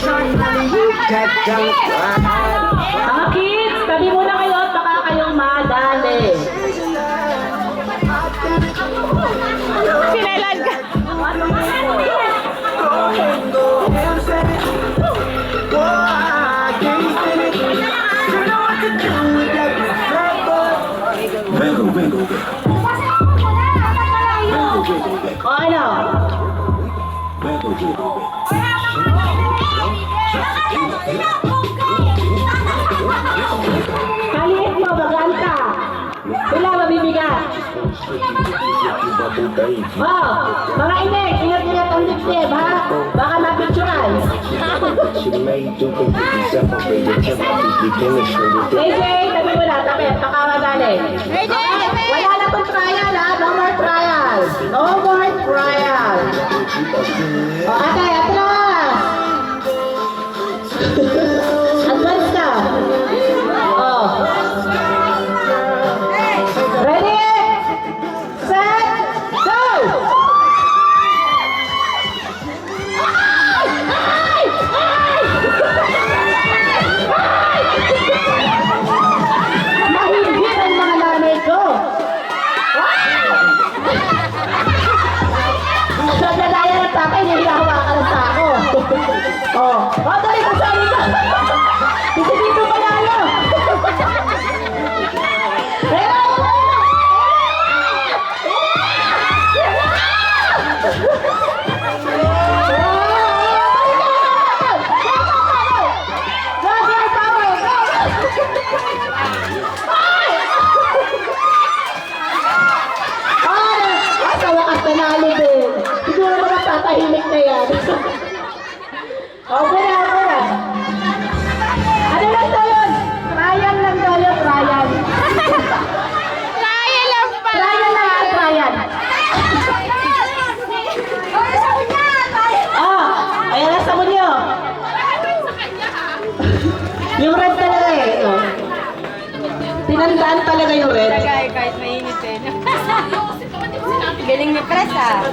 Mga kids, tabi muna kayo at baka kayong madali. Sinailan ka. Wiggle, wiggle, wiggle. O ano? Wiggle, wiggle, wiggle. Kaliit mo, maganta. Sila mabibigat. Oh, mga inek, ingat-ingat ang dibdib, ha? Baka mapicturan. AJ, tabi mo na, tabi, baka madali. Wala na pong trial, ha? No more trial. No more trial. O, atay, atras. Advance ka. Oh. Ready? Set, go! Ay! Ay! Ay! Mahigit ang mga nanay ko. Sa dadaya ng tapay, nilahawakan ng sako. Oh, dali ko sali ka. Dito pa lalo. Siguro mga tatahimik na yan. Okay na, okay na. Ano lang daw yun? Trial lang daw yun, trial. Kaya lang pala. Trial lang yun, trial. Ayan na sabon nyo. Yung red talaga eh. Oh. Tinandaan talaga yung red. Kahit mainit eh. Galing ni Press ah.